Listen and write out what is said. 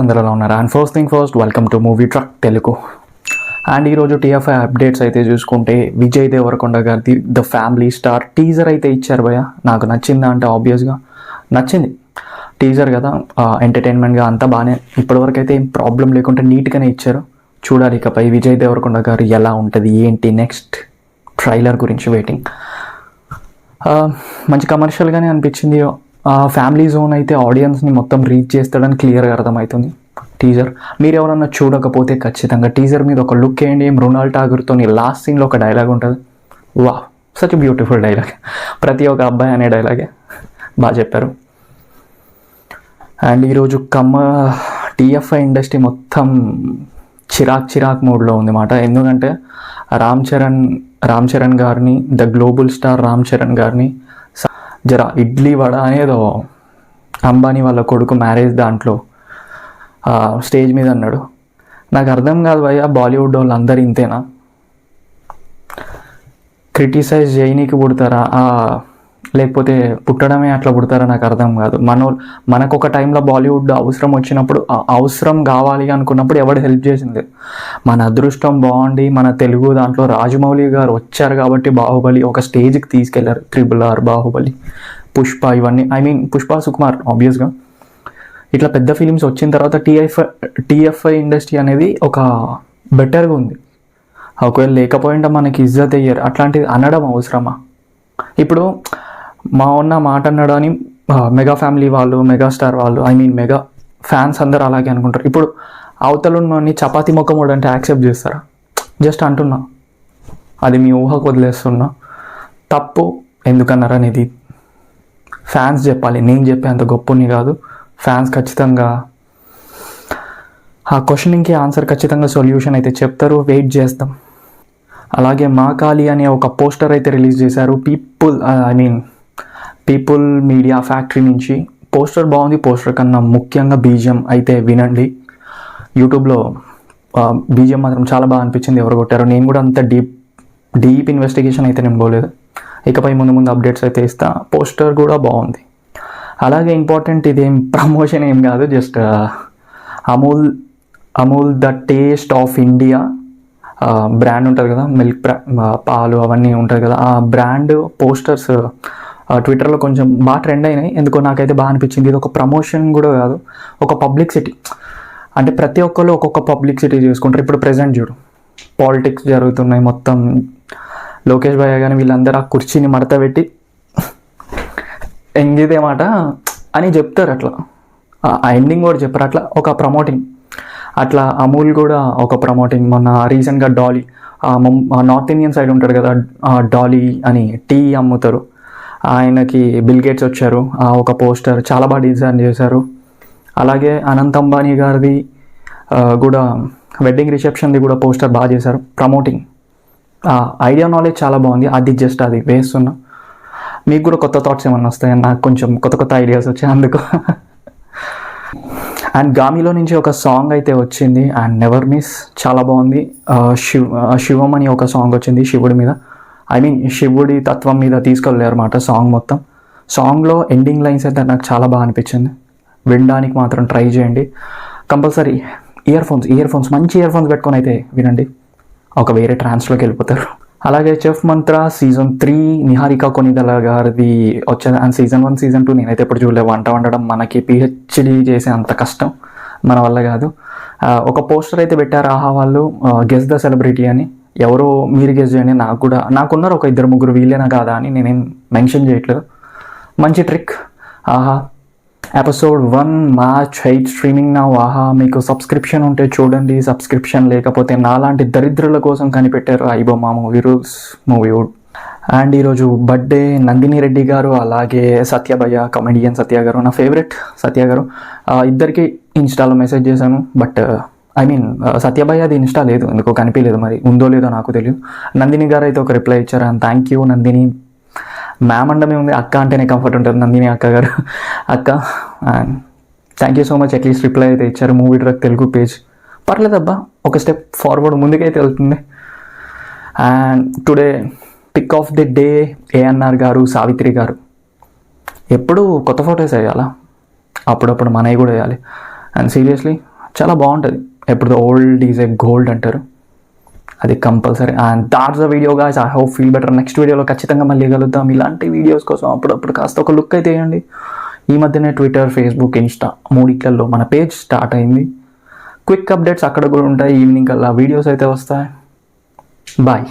అందరూ ఎలా ఉన్నారు? And first thing first, welcome to movie truck Telugu. And ఈరోజు టీఎఫ్ఐ అప్డేట్స్ అయితే చూసుకుంటే విజయ్ దేవరకొండ గారిది ద ఫ్యామిలీ స్టార్ టీజర్ అయితే ఇచ్చారు భయ్య. నాకు నచ్చిందా అంటే ఆబ్వియస్గా నచ్చింది. టీజర్ కదా, ఎంటర్టైన్మెంట్గా అంతా బాగానే, ఇప్పటివరకు అయితే ఏం ప్రాబ్లం లేకుండా నీట్గానే ఇచ్చారు. చూడాలి ఇకపై విజయ్ దేవరకొండ గారు ఎలా ఉంటుంది ఏంటి నెక్స్ట్ ట్రైలర్ గురించి వెయిటింగ్. మంచి కమర్షియల్గానే అనిపించింది. ఫ్యామిలీ జోన్ అయితే ఆడియన్స్ని మొత్తం రీచ్ చేస్తాడని క్లియర్గా అర్థమవుతుంది టీజర్. మీరు ఎవరన్నా చూడకపోతే ఖచ్చితంగా టీజర్ మీద ఒక లుక్ వేయండి. మృణాల్ ఠాగూర్తో లాస్ట్ సీన్లో ఒక డైలాగ్ ఉంటుంది, వా సచ్ బ్యూటిఫుల్ డైలాగ్, ప్రతి ఒక్క అబ్బాయి అనే డైలాగే, బాగా చెప్పారు. అండ్ ఈరోజు టీఎఫ్ఐ ఇండస్ట్రీ మొత్తం చిరాక్ మోడ్లో ఉంది మాట. ఎందుకంటే రామ్ చరణ్ గారిని, the global star Ram Charan గారిని జర ఇడ్లీ వడ అనేదో అంబానీ వాళ్ళ కొడుకు మ్యారేజ్ దాంట్లో స్టేజ్ మీద అన్నాడు. నాకు అర్థం కాదు భయ్య, బాలీవుడ్ వాళ్ళు అందరు ఇంతేనా? క్రిటిసైజ్ చేయనీకి పుడతారా లేకపోతే పుట్టడమే అట్లా పుడతారా? నాకు అర్థం కాదు. మనకు ఒక టైంలో బాలీవుడ్ అవసరం వచ్చినప్పుడు, అవసరం కావాలి అనుకున్నప్పుడు ఎవడు హెల్ప్ చేసింది? మన అదృష్టం బాగుండి మన తెలుగు దాంట్లో రాజమౌళి గారు వచ్చారు కాబట్టి బాహుబలి ఒక స్టేజ్కి తీసుకెళ్లారు. RRR, బాహుబలి, పుష్ప, ఇవన్నీ. పుష్ప, సుకుమార్ ఆబ్వియస్గా. ఇట్లా పెద్ద ఫిలిమ్స్ వచ్చిన తర్వాత టీఎఫ్ఐ ఇండస్ట్రీ అనేది ఒక బెటర్గా ఉంది. ఒకవేళ లేకపోయింటే మనకి ఇజ్జత్ అయ్యారు. అట్లాంటిది అనడం అవసరమా? ఇప్పుడు ఉన్న మాట అన్నాడు అని మెగా ఫ్యామిలీ వాళ్ళు, మెగాస్టార్ వాళ్ళు, మెగా ఫ్యాన్స్ అందరు అలాగే అనుకుంటారు. ఇప్పుడు అవతలని చపాతీ మొక్కమోడు అంటే యాక్సెప్ట్ చేస్తారా? జస్ట్ అంటున్నా, అది మీ ఊహకు వదిలేస్తున్నా. తప్పు ఎందుకన్నారు అనేది ఫ్యాన్స్ చెప్పాలి, నేను చెప్పే అంత గొప్పని కాదు. ఫ్యాన్స్ ఖచ్చితంగా ఆ క్వశ్చనింగ్కి ఆన్సర్, ఖచ్చితంగా సొల్యూషన్ అయితే చెప్తారు. వెయిట్ చేస్తాం. అలాగే మా కాళీ అనే ఒక పోస్టర్ అయితే రిలీజ్ చేశారు పీపుల్ మీడియా ఫ్యాక్టరీ నుంచి. పోస్టర్ బాగుంది. పోస్టర్ కన్నా ముఖ్యంగా బీజిఎం అయితే వినండి. యూట్యూబ్లో బీజిఎం మాత్రం చాలా బాగా అనిపించింది. ఎవరు కొట్టారో నేను కూడా అంత డీప్ ఇన్వెస్టిగేషన్ అయితే నేను పోలేదు. ఇకపై ముందు అప్డేట్స్ అయితే ఇస్తా. పోస్టర్ కూడా బాగుంది. అలాగే ఇంపార్టెంట్, ఇదేం ప్రమోషన్ ఏం కాదు, just Amul the taste of India brand ఉంటుంది కదా, మిల్క్ పాలు అవన్నీ ఉంటుంది కదా, ఆ బ్రాండ్ పోస్టర్స్ ట్విట్టర్లో కొంచెం బాగా ట్రెండ్ అయినాయి. ఎందుకో నాకైతే బాగా అనిపించింది. ఇది ఒక ప్రమోషన్ కూడా కాదు, ఒక పబ్లిసిటీ. అంటే ప్రతి ఒక్కరు ఒక్కొక్క పబ్లిసిటీ చేసుకుంటారు. ఇప్పుడు ప్రెజెంట్ చూడు, పాలిటిక్స్ జరుగుతున్నాయి మొత్తం. లోకేష్ భయ్య కానీ వీళ్ళందరూ ఆ కుర్చీని మడత పెట్టి ఎంగిదే మాట అని చెప్తారు. అట్లా ఆ ఎండింగ్ కూడా చెప్పారు. అట్లా ఒక ప్రమోటింగ్. అట్లా అమూల్ కూడా ఒక ప్రమోటింగ్. మొన్న రీసెంట్గా డాలీ, నార్త్ ఇండియన్ సైడ్ ఉంటాడు కదా, డాలీ అని టీ అమ్ముతారు, ఆయనకి బిల్ గేట్స్ వచ్చారు. ఒక పోస్టర్ చాలా బాగా డిజైన్ చేశారు. అలాగే అనంత్ అంబానీ గారిది కూడా వెడ్డింగ్ రిసెప్షన్ది కూడా పోస్టర్ బాగా చేశారు. ప్రమోటింగ్, ఐడియా నాలెడ్జ్ చాలా బాగుంది. అది జస్ట్ అది వేస్తున్నా. మీకు కూడా కొత్త థాట్స్ ఏమన్నా వస్తాయని, నాకు కొంచెం కొత్త ఐడియాస్ వచ్చాయి అందుకు. అండ్ గామిలో నుంచి ఒక సాంగ్ అయితే వచ్చింది, అండ్ నెవర్ మిస్, చాలా బాగుంది. శివం అని ఒక సాంగ్ వచ్చింది శివుడి మీద, శివుడి తత్వం మీద తీసుకెళ్ళారు అన్నమాట సాంగ్ మొత్తం. సాంగ్లో ఎండింగ్ లైన్స్ అయితే నాకు చాలా బాగా అనిపించింది. వినడానికి మాత్రం ట్రై చేయండి. కంపల్సరీ ఇయర్ ఫోన్స్ మంచి ఇయర్ ఫోన్స్ పెట్టుకొని అయితే వినండి, ఒక వేరే ట్రాన్స్లోకి వెళ్ళిపోతారు. అలాగే చెఫ్ మంత్ర సీజన్ 3 నిహారిక కొనిదల గారిది వచ్చేది. అండ్ సీజన్ 1, సీజన్ 2 నేనైతే ఎప్పుడు చూడలేదు. వంట వండడం మనకి PhD చేసే అంత కష్టం మన వల్ల కాదు. ఒక పోస్టర్ అయితే పెట్టారు ఆహా వాళ్ళు, గెస్ ద సెలబ్రిటీ అని. ఎవరో మీరు గెస్ చేయండి. నాకున్నారు ఒక 2-3 వీళ్ళేనా కాదా అని నేనేం మెన్షన్ చేయట్లేదు. మంచి ట్రిక్. ఆహా ఎపిసోడ్ 1 March 8 స్ట్రీమింగ్ నౌ. ఆహా మీకు సబ్స్క్రిప్షన్ ఉంటే చూడండి, సబ్స్క్రిప్షన్ లేకపోతే నాలాంటి దరిద్రుల కోసం కనిపెట్టారు ఐబొమ్మ మూవీ రూల్స్ మూవీవుడ్. అండ్ ఈరోజు బర్త్డే నందిని రెడ్డి గారు, అలాగే సత్యభయ్య, కమెడియన్ సత్య గారు, నా ఫేవరెట్ సత్య గారు. ఇద్దరికి ఇన్స్టాలో మెసేజ్ చేశాను. బట్ సత్యభయ్య అది ఇన్స్టా లేదు, ఎందుకో కనిపించలేదు. మరి ఉందో లేదో నాకు తెలియదు. నందిని గారు అయితే ఒక రిప్లై ఇచ్చారు. And thank you Nandini. Ma'am అండమే ఉంది, అక్క అంటేనే కంఫర్ట్ ఉంటుంది. నందిని అక్క గారు, అక్క. And thank you so much. At least reply అయితే ఇచ్చారు. మూవీ ట్రక్ తెలుగు పేజ్ పర్లేదబ్బా, ఒక స్టెప్ ఫార్వర్డ్ ముందుకైతే వెళ్తుంది. And today pick of the day ANR గారు, సావిత్రి గారు. ఎప్పుడు కొత్త ఫొటోస్ వేయాలా, అప్పుడప్పుడు మనవి కూడా వేయాలి. అండ్ సీరియస్లీ చాలా బాగుంటుంది. ఎప్పుడు ఓల్డ్ ఈజ్ ఎ గోల్డ్ అంటారు, అది compulsory. And that's the video guys. I hope feel better. Next వీడియోలో ఖచ్చితంగా మళ్ళీ కలుద్దాం. ఇలాంటి వీడియోస్ కోసం అప్పుడప్పుడు కాస్త ఒక లుక్ అయితే వేయండి. ఈ మధ్యనే ట్విట్టర్, ఫేస్బుక్, ఇన్స్టా మూడిట్లలో మన పేజ్ స్టార్ట్ అయింది. క్విక్ అప్డేట్స్ అక్కడ కూడా ఉంటాయి. ఈవినింగ్ కల్లా వీడియోస్ అయితే వస్తాయి. బాయ్.